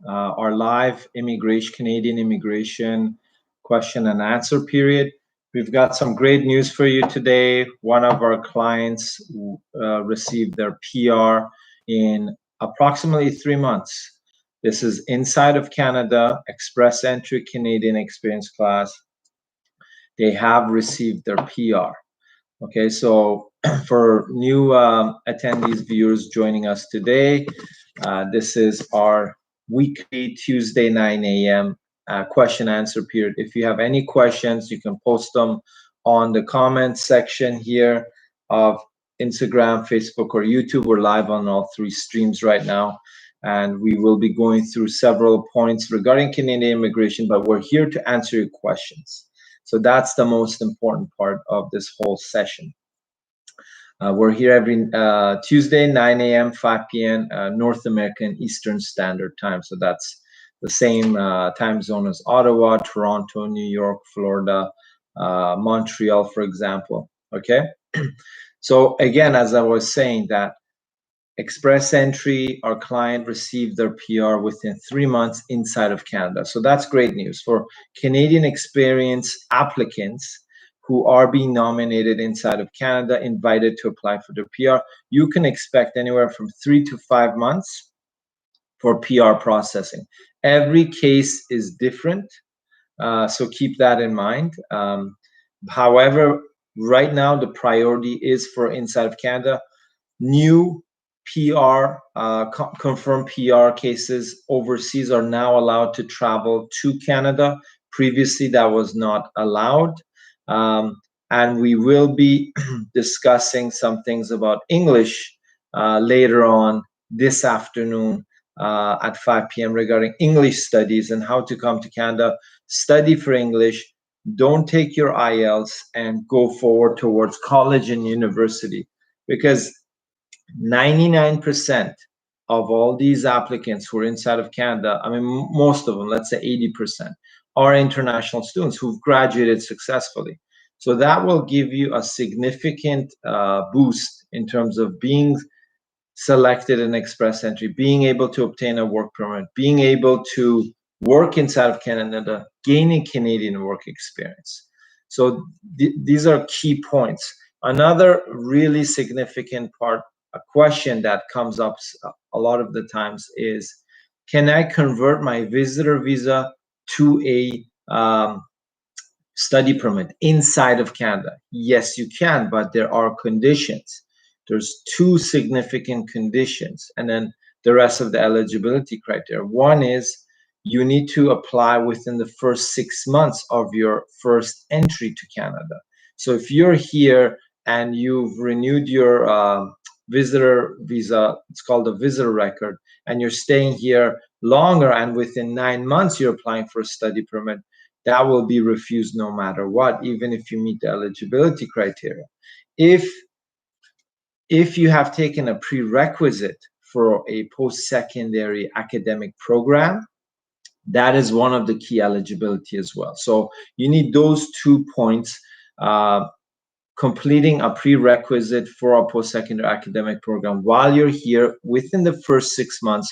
our live Canadian immigration question and answer period. We've got some great news for you today. One of our clients received their PR in approximately 3 months. This is inside of Canada, express entry Canadian experience class. They have received their PR. Okay, so for new attendees, viewers joining us today, this is our weekly Tuesday 9 a.m. Question answer period. If you have any questions, you can post them on the comment section here of Instagram, Facebook, or YouTube. We're live on all three streams right now, and we will be going through several points regarding Canadian immigration, but we're here to answer your questions. So that's the most important part of this whole session. We're here every Tuesday, 9 a.m., 5 p.m., North American Eastern Standard Time. So that's the same time zone as Ottawa, Toronto, New York, Florida, Montreal, for example. Okay. So again, as I was saying, that express entry, our client received their PR within 3 months inside of Canada. So that's great news for Canadian experience applicants who are being nominated inside of Canada, invited to apply for their PR. You can expect anywhere from 3 to 5 months for PR processing. Every case is different, so keep that in mind. However, right now the priority is for inside of Canada. New PR, confirmed PR cases overseas are now allowed to travel to Canada. Previously, that was not allowed. And we will be discussing some things about English later on this afternoon at 5 p.m. regarding English studies and how to come to Canada, study for English, don't take your IELTS, and go forward towards college and university, because 99% of all these applicants who are inside of Canada, I mean, most of them, let's say 80%, are international students who've graduated successfully. So that will give you a significant boost in terms of being selected in express entry, being able to obtain a work permit, being able to work inside of Canada, gaining Canadian work experience. So these are key points. Another really significant part, a question that comes up a lot of the times is, can I convert my visitor visa to a study permit inside of Canada? Yes, you can, but there are conditions. There's 2 significant conditions, and then the rest of the eligibility criteria. One is you need to apply within the first 6 months of your first entry to Canada. So if you're here and you've renewed your visitor visa, it's called a visitor record, and you're staying here longer, and within 9 months you're applying for a study permit, that will be refused no matter what, even if you meet the eligibility criteria. If you have taken a prerequisite for a post-secondary academic program, that is one of the key eligibility as well. So you need those 2 points, completing a prerequisite for a post-secondary academic program while you're here within the first 6 months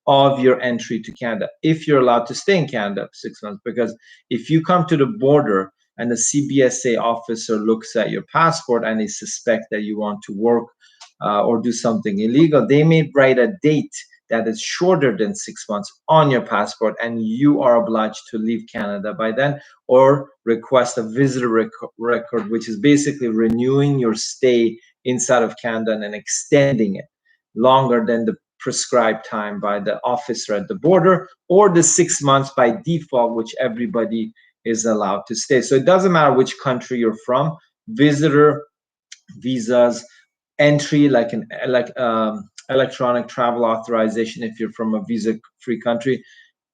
of your entry to Canada, if you're allowed to stay in Canada for 6 months. Because if you come to the border and the CBSA officer looks at your passport and they suspect that you want to work or do something illegal, they may write a date that is shorter than 6 months on your passport, and you are obliged to leave Canada by then, or request a visitor record, which is basically renewing your stay inside of Canada and then extending it longer than the prescribed time by the officer at the border, or the 6 months by default, which everybody is allowed to stay. So it doesn't matter which country you're from, visitor visas, entry like electronic travel authorization, if you're from a visa-free country,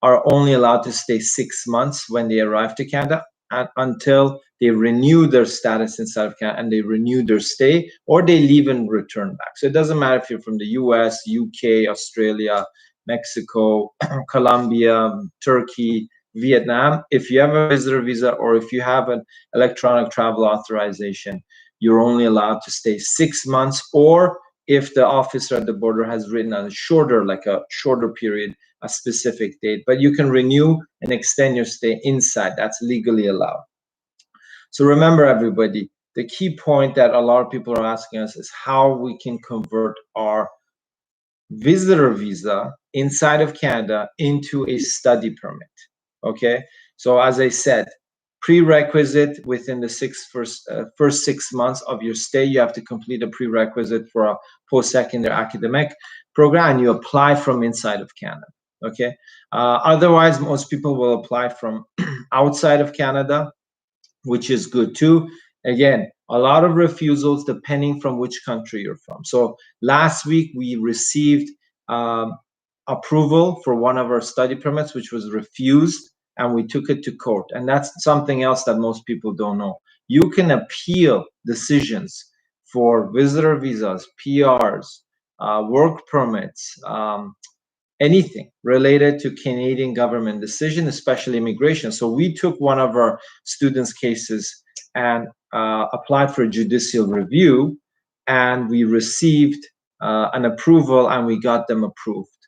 are only allowed to stay 6 months when they arrive to Canada, until they renew their status inside of Canada and they renew their stay, or they leave and return back. So it doesn't matter if you're from the US, UK, Australia, Mexico, Colombia, Turkey, Vietnam. If you have a visitor visa or if you have an electronic travel authorization, you're only allowed to stay 6 months, or if the officer at the border has written on a shorter period, a specific date, but you can renew and extend your stay inside. That's legally allowed. So remember, everybody, the key point that a lot of people are asking us is how we can convert our visitor visa inside of Canada into a study permit. Okay, so as I said, prerequisite within the first 6 months of your stay, you have to complete a prerequisite for a post-secondary academic program, and you apply from inside of Canada. Okay, otherwise most people will apply from outside of Canada, which is good too. Again, a lot of refusals depending from which country you're from. So last week we received approval for one of our study permits, which was refused, and we took it to court. And that's something else that most people don't know. You can appeal decisions for visitor visas, PRs, work permits, anything related to Canadian government decision, especially immigration. So we took one of our students' cases and applied for judicial review, and we received an approval, and we got them approved,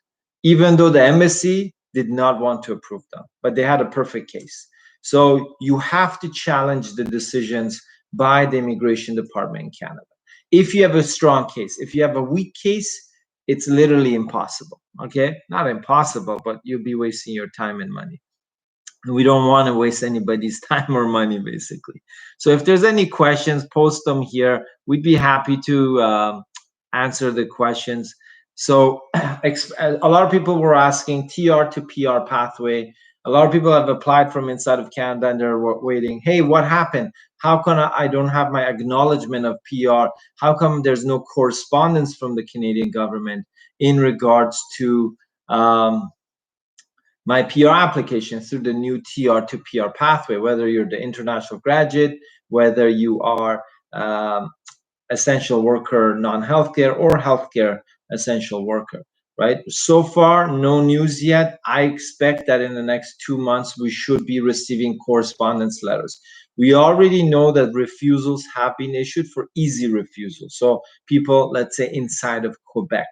even though the embassy did not want to approve them, but they had a perfect case. So you have to challenge the decisions by the immigration department in Canada. If you have a strong case, if you have a weak case, it's literally impossible. Okay, not impossible, but you'll be wasting your time and money. We don't want to waste anybody's time or money, basically. So if there's any questions, post them here. We'd be happy to answer the questions. So a lot of people were asking TR to PR pathway. A lot of people have applied from inside of Canada and they're waiting. Hey, what happened? How come I don't have my acknowledgement of PR? How come there's no correspondence from the Canadian government in regards to my PR application through the new TR to PR pathway, whether you're the international graduate, whether you are essential worker, non-healthcare, or healthcare essential worker, right? So far, no news yet. I expect that in the next 2 months, we should be receiving correspondence letters. We already know that refusals have been issued for easy refusals. So people, let's say inside of Quebec,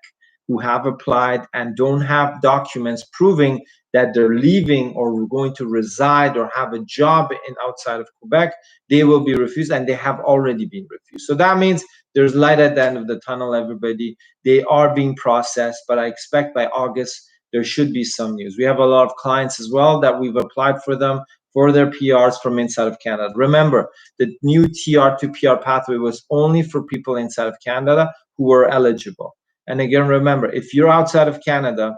who have applied and don't have documents proving that they're leaving or going to reside or have a job in outside of Quebec, they will be refused, and they have already been refused. So that means there's light at the end of the tunnel, everybody. They are being processed, but I expect by August, there should be some news. We have a lot of clients as well that we've applied for them for their PRs from inside of Canada. Remember, the new TR to PR pathway was only for people inside of Canada who were eligible. And again, remember, if you're outside of Canada,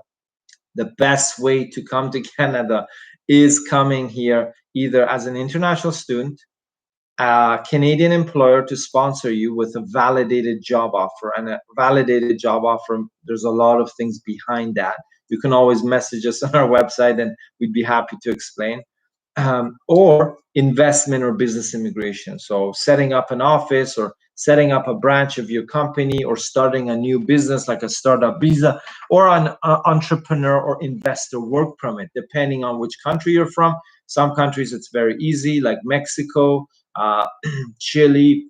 the best way to come to Canada is coming here either as an international student, a Canadian employer to sponsor you with a validated job offer. And a validated job offer, there's a lot of things behind that. You can always message us on our website and we'd be happy to explain. Or investment or business immigration. So setting up an office or setting up a branch of your company or starting a new business like a startup visa or an entrepreneur or investor work permit, depending on which country you're from. Some countries it's very easy, like Mexico, Chile,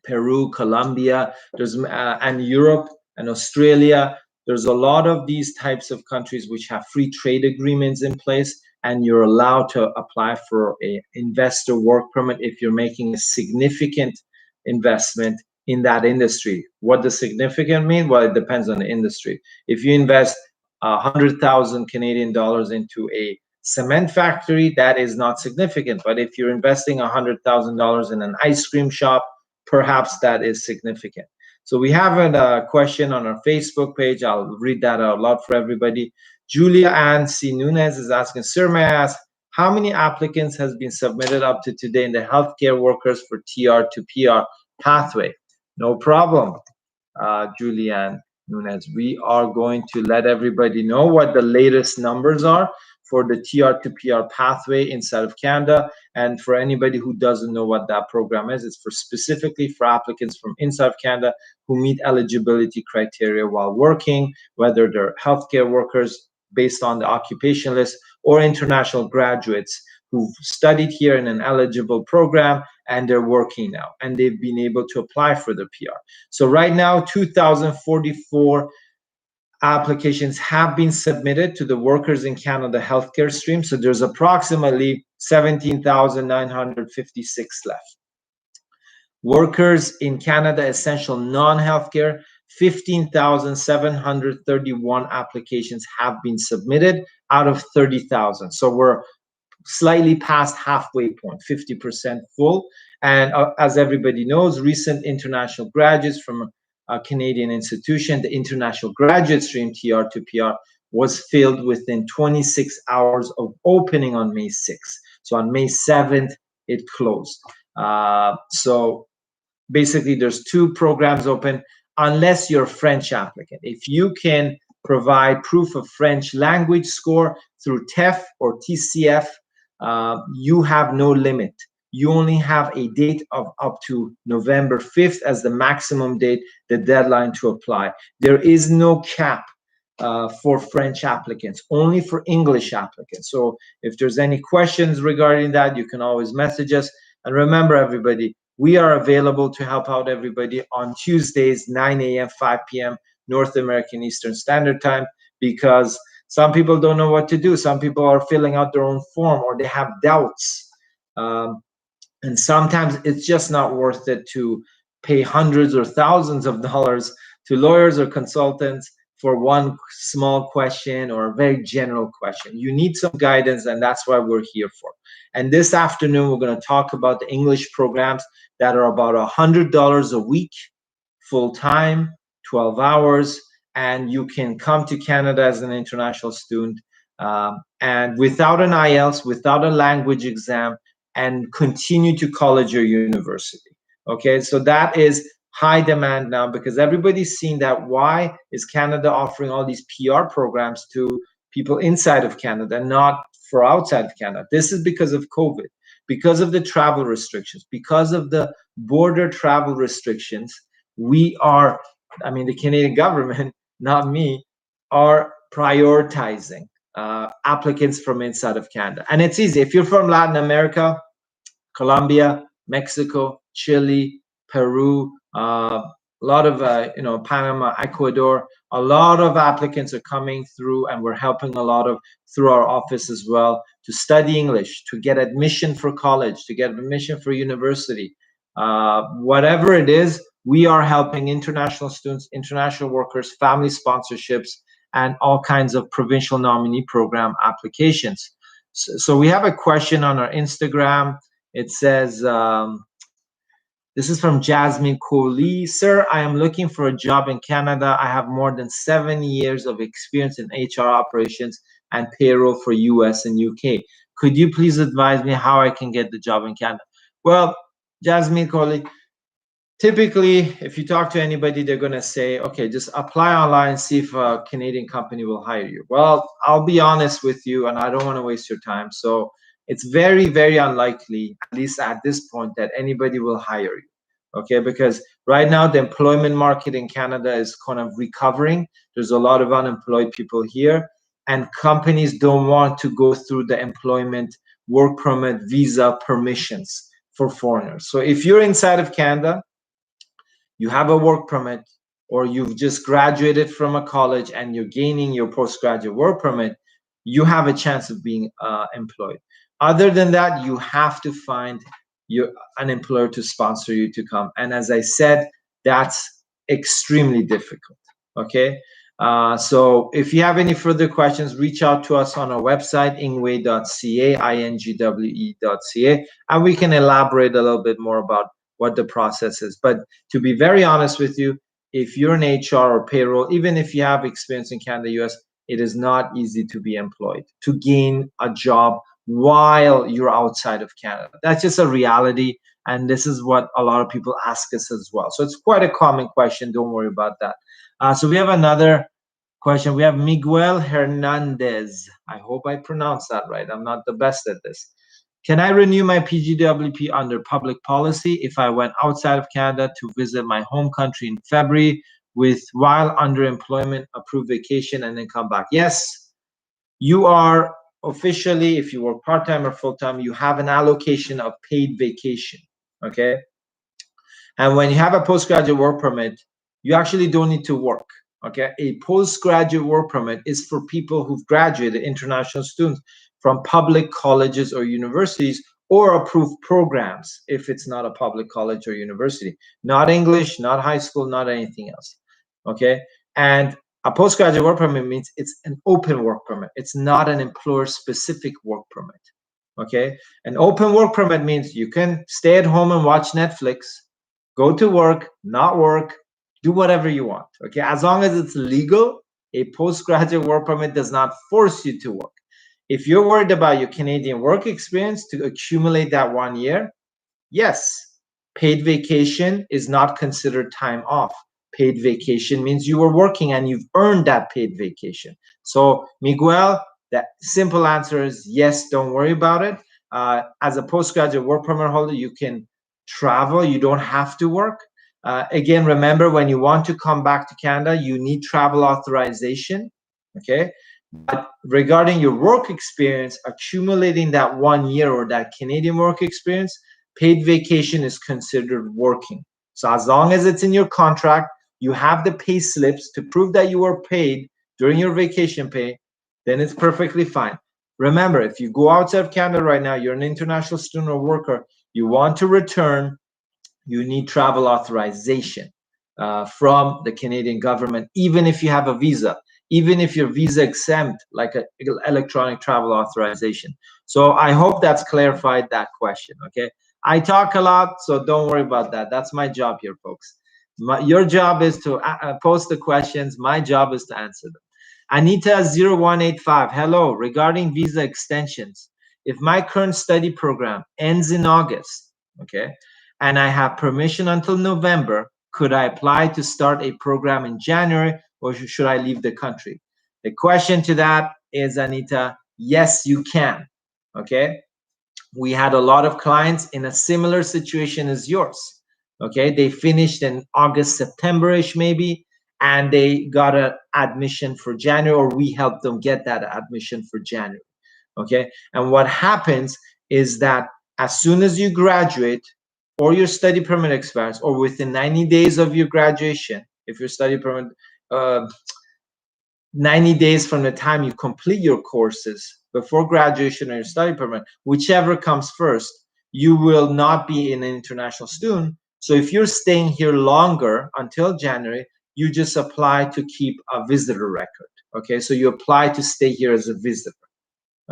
Peru, Colombia, and Europe and Australia. There's a lot of these types of countries which have free trade agreements in place, and you're allowed to apply for an investor work permit if you're making a significant investment in that industry. What does significant mean? Well, it depends on the industry. If you invest 100,000 Canadian dollars into a cement factory, that is not significant. But if you're investing $100,000 in an ice cream shop, perhaps that is significant. So we have a question on our Facebook page. I'll read that out loud for everybody. Julia Ann C. Nunez is asking, sir, may I ask, how many applicants has been submitted up to today in the healthcare workers for TR to PR pathway? No problem, Julianne Nunez. We are going to let everybody know what the latest numbers are for the TR to PR pathway inside of Canada. And for anybody who doesn't know what that program is, it's for specifically for applicants from inside of Canada who meet eligibility criteria while working, whether they're healthcare workers based on the occupation list or international graduates who've studied here in an eligible program and they're working now and they've been able to apply for the PR. So right now, 2,044 applications have been submitted to the Workers in Canada healthcare stream. So there's approximately 17,956 left. Workers in Canada essential non-healthcare, 15,731 applications have been submitted out of 30,000. So we're slightly past halfway point, 50% full. And as everybody knows, recent international graduates from a Canadian institution, the International Graduate Stream, TR to PR, was filled within 26 hours of opening on May 6th. So on May 7th, it closed. So basically, there's two programs open, unless you're a French applicant. If you can provide proof of French language score through TEF or TCF, you have no limit. You only have a date of up to November 5th as the maximum date, the deadline to apply. There is no cap for French applicants, only for English applicants. So if there's any questions regarding that, you can always message us. And remember, everybody, we are available to help out everybody on Tuesdays, 9 a.m., 5 p.m., North American Eastern Standard Time, because some people don't know what to do. Some people are filling out their own form or they have doubts. And sometimes it's just not worth it to pay hundreds or thousands of dollars to lawyers or consultants for one small question or a very general question. You need some guidance, and that's why we're here for. And this afternoon, we're going to talk about the English programs that are about $100 a week, full-time, 12 hours, and you can come to Canada as an international student and without an IELTS, without a language exam, and continue to college or university. Okay, so that is high demand now because everybody's seen that. Why is Canada offering all these PR programs to people inside of Canada, not for outside of Canada? This is because of COVID, because of the travel restrictions, because of the border travel restrictions. We are, I mean, the Canadian government, not me, are prioritizing applicants from inside of Canada. And it's easy. If you're from Latin America, Colombia, Mexico, Chile, Peru, a lot of, Panama, Ecuador, a lot of applicants are coming through, and we're helping a lot of through our office as well to study English, to get admission for college, to get admission for university. Whatever it is, we are helping international students, international workers, family sponsorships, and all kinds of provincial nominee program applications. So we have a question on our Instagram. It says, this is from Jasmine Coley. Sir, I am looking for a job in Canada. I have more than 7 years of experience in HR operations and payroll for US and UK. Could you please advise me how I can get the job in Canada? Well, Jasmine Coley, typically, if you talk to anybody, they're going to say, okay, just apply online, see if a Canadian company will hire you. Well, I'll be honest with you, and I don't want to waste your time. So it's very, very unlikely, at least at this point, that anybody will hire you. Okay, because right now the employment market in Canada is kind of recovering. There's a lot of unemployed people here, and companies don't want to go through the employment, work permit, visa permissions for foreigners. So if you're inside of Canada, you have a work permit, or you've just graduated from a college and you're gaining your postgraduate work permit, you have a chance of being employed. Other than that, you have to find an employer to sponsor you to come. And as I said, that's extremely difficult. Okay. So if you have any further questions, reach out to us on our website, ingwe.ca, ingwe.ca, and we can elaborate a little bit more about what the process is. But to be very honest with you, if you're in HR or payroll, even if you have experience in Canada, US, it is not easy to be employed, to gain a job while you're outside of Canada. That's just a reality. And this is what a lot of people ask us as well. So it's quite a common question. Don't worry about that. So we have another question. We have Miguel Hernandez. I hope I pronounced that right. I'm not the best at this. Can I renew my PGWP under public policy if I went outside of Canada to visit my home country in February while under employment, approved vacation, and then come back? Yes, you are officially, if you work part-time or full-time, you have an allocation of paid vacation, okay? And when you have a postgraduate work permit, you actually don't need to work. Okay, a postgraduate work permit is for people who've graduated, international students from public colleges or universities, or approved programs if it's not a public college or university. Not English, not high school, not anything else. Okay, and a postgraduate work permit means it's an open work permit. It's not an employer-specific work permit. Okay, an open work permit means you can stay at home and watch Netflix, go to work, not work, do whatever you want. Okay, as long as it's legal, a postgraduate work permit does not force you to work. If you're worried about your Canadian work experience to accumulate that 1 year, yes, paid vacation is not considered time off. Paid vacation means you were working and you've earned that paid vacation. So, Miguel, the simple answer is yes, don't worry about it. As a postgraduate work permit holder, you can travel, you don't have to work. Again, remember, when you want to come back to Canada, you need travel authorization. Okay. But regarding your work experience, accumulating that 1 year or that Canadian work experience, paid vacation is considered working. So as long as it's in your contract, you have the pay slips to prove that you were paid during your vacation pay, then it's perfectly fine. Remember, if you go outside of Canada right now, you're an international student or worker, you want to return, you need travel authorization from the Canadian government, even if you have a visa, even if you're visa exempt, like an electronic travel authorization. So I hope that's clarified that question, okay? I talk a lot, so don't worry about that. That's my job here, folks. Your job is to post the questions. My job is to answer them. Anita0185, hello, regarding visa extensions. If my current study program ends in August, okay, and I have permission until November, could I apply to start a program in January, or should I leave the country? The question to that is, Anita, yes, you can. Okay. We had a lot of clients in a similar situation as yours. Okay. They finished in August, September-ish maybe, and they got an admission for January, or we helped them get that admission for January. Okay. And what happens is that as soon as you graduate, or your study permit expires, or within 90 days of your graduation, if your study permit, 90 days from the time you complete your courses before graduation or your study permit, whichever comes first, you will not be an international student. So if you're staying here longer until January, you just apply to keep a visitor record. Okay, so you apply to stay here as a visitor.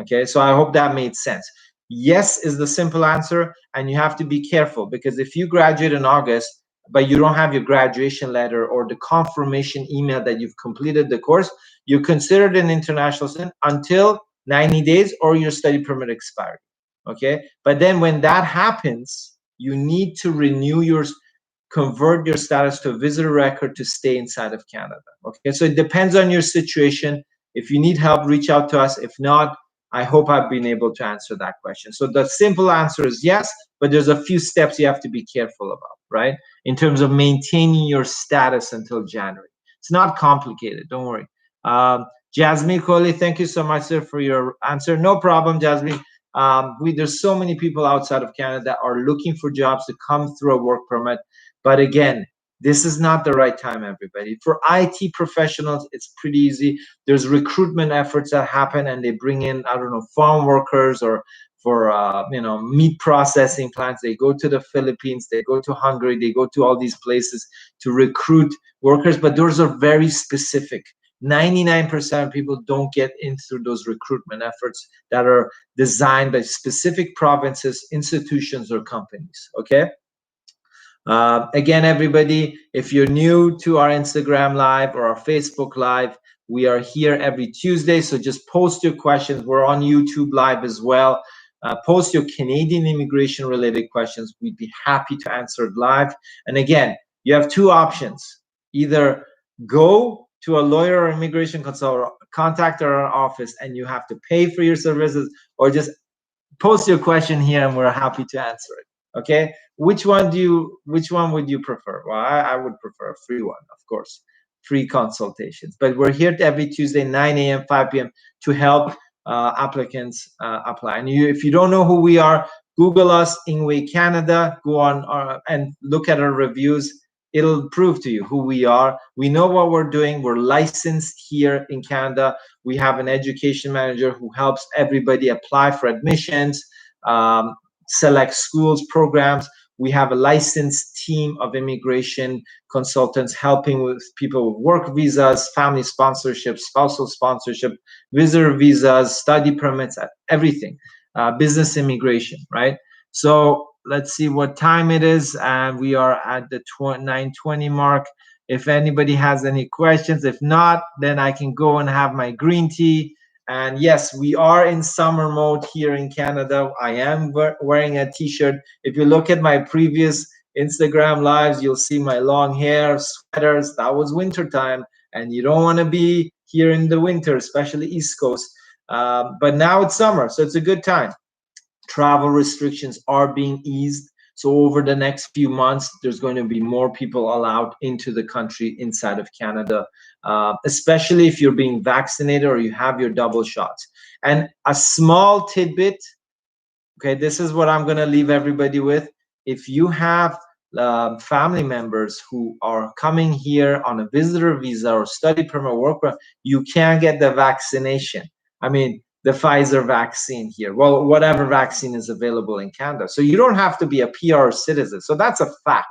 Okay, so I hope that made sense. Yes is the simple answer, and you have to be careful, because if you graduate in August, but you don't have your graduation letter or the confirmation email that you've completed the course, you're considered an international student until 90 days or your study permit expired. Okay, but then when that happens, you need to renew your, convert your status to a visitor record to stay inside of Canada. Okay, so it depends on your situation. If you need help, reach out to us. If not, I hope I've been able to answer that question. So the simple answer is yes, but there's a few steps you have to be careful about, right? In terms of maintaining your status until January. It's not complicated, don't worry. Jasmine Kohli, thank you so much, sir, for your answer. No problem, Jasmine. There's so many people outside of Canada that are looking for jobs to come through a work permit. But again, this is not the right time, everybody. For IT professionals, it's pretty easy. There's recruitment efforts that happen, and they bring in, I don't know, farm workers, or for meat processing plants. They go to the Philippines, they go to Hungary, they go to all these places to recruit workers, but those are very specific. 99% of people don't get into those recruitment efforts that are designed by specific provinces, institutions, or companies. Okay. Again, everybody, if you're new to our Instagram Live or our Facebook Live, we are here every Tuesday. So just post your questions. We're on YouTube Live as well. Post your Canadian immigration related questions. We'd be happy to answer it live. And again, you have two options. Either go to a lawyer or immigration consultant, contact our office, and you have to pay for your services, or just post your question here and we're happy to answer it. Okay, which one would you prefer? Well, I would prefer a free one, of course, free consultations. But we're here every Tuesday, 9 a.m., 5 p.m. to help applicants apply. And if you don't know who we are, Google us, Ingwe Canada. Go on and look at our reviews. it'll prove to you who we are. We know what we're doing. We're licensed here in Canada. We have an education manager who helps everybody apply for admissions, select schools, programs. We have a licensed team of immigration consultants helping with people with work visas, family sponsorship, spousal sponsorship, visitor visas, study permits, everything, business immigration, right? So let's see what time it is, and we are at the 9:20 mark. If anybody has any questions, if not, then I can go and have my green tea. And yes, we are in summer mode here in Canada. I am wearing a t-shirt. If you look at my previous Instagram lives, you'll see my long hair, sweaters. That was winter time, and you don't want to be here in the winter, especially East Coast. But now it's summer, so it's a good time. Travel restrictions are being eased. So over the next few months, there's going to be more people allowed into the country inside of Canada, especially if you're being vaccinated or you have your double shots. And a small tidbit, okay, this is what I'm going to leave everybody with. If you have family members who are coming here on a visitor visa or study permit, work permit, you can get the vaccination. I mean, the Pfizer vaccine here, well, whatever vaccine is available in Canada. So you don't have to be a PR citizen. So that's a fact.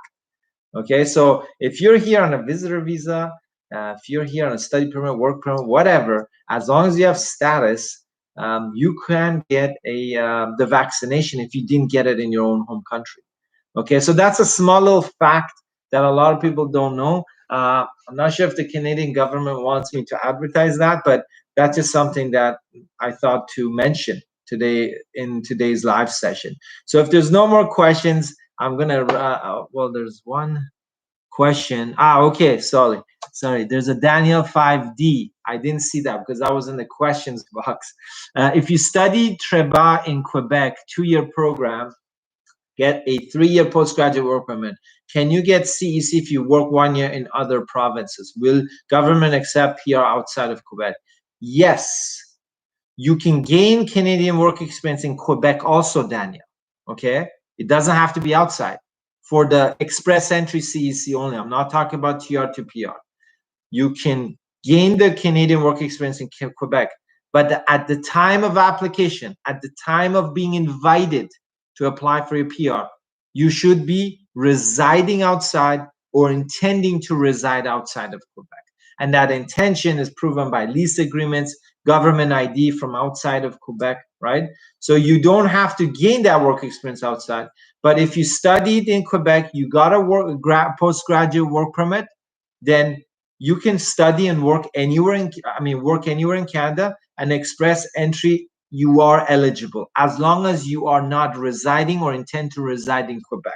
Okay, so if you're here on a visitor visa, if you're here on a study permit, work permit, whatever, as long as you have status, you can get the vaccination if you didn't get it in your own home country. Okay, so that's a small little fact that a lot of people don't know. I'm not sure if the Canadian government wants me to advertise that, but that's just something that I thought to mention today in today's live session. So if there's no more questions, I'm gonna, well, there's one question. Okay, sorry. There's a Daniel 5D. I didn't see that because I was in the questions box. If you study Treba in Quebec, 2-year program, get a 3-year postgraduate work permit. Can you get CEC if you work 1 year in other provinces? Will government accept PR outside of Quebec? Yes. You can gain Canadian work experience in Quebec also, Daniel. Okay? It doesn't have to be outside. For the express entry CEC only. I'm not talking about TR to PR. You can gain the Canadian work experience in Quebec. But at the time of application, at the time of being invited to apply for your PR, you should be residing outside or intending to reside outside of Quebec. And that intention is proven by lease agreements, government ID from outside of Quebec, right? So you don't have to gain that work experience outside. But if you studied in Quebec, you got a postgraduate work permit, then you can study and work anywhere in Canada, and express entry, you are eligible as long as you are not residing or intend to reside in Quebec.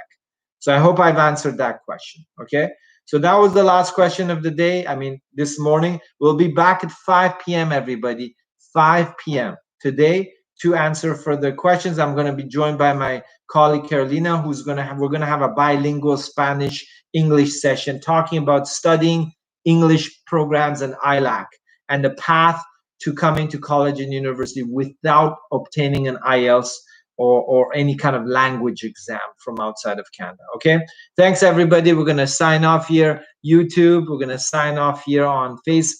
So I hope I've answered that question. Okay. So that was the last question of the day. This morning. We'll be back at 5 p.m. everybody, 5 p.m. today to answer further questions. I'm going to be joined by my colleague Carolina, we're going to have a bilingual Spanish English session talking about studying English programs and ILAC and the path to coming to college and university without obtaining an IELTS or any kind of language exam from outside of Canada. Okay, thanks everybody. We're going to sign off here YouTube. We're going to sign off here on Facebook.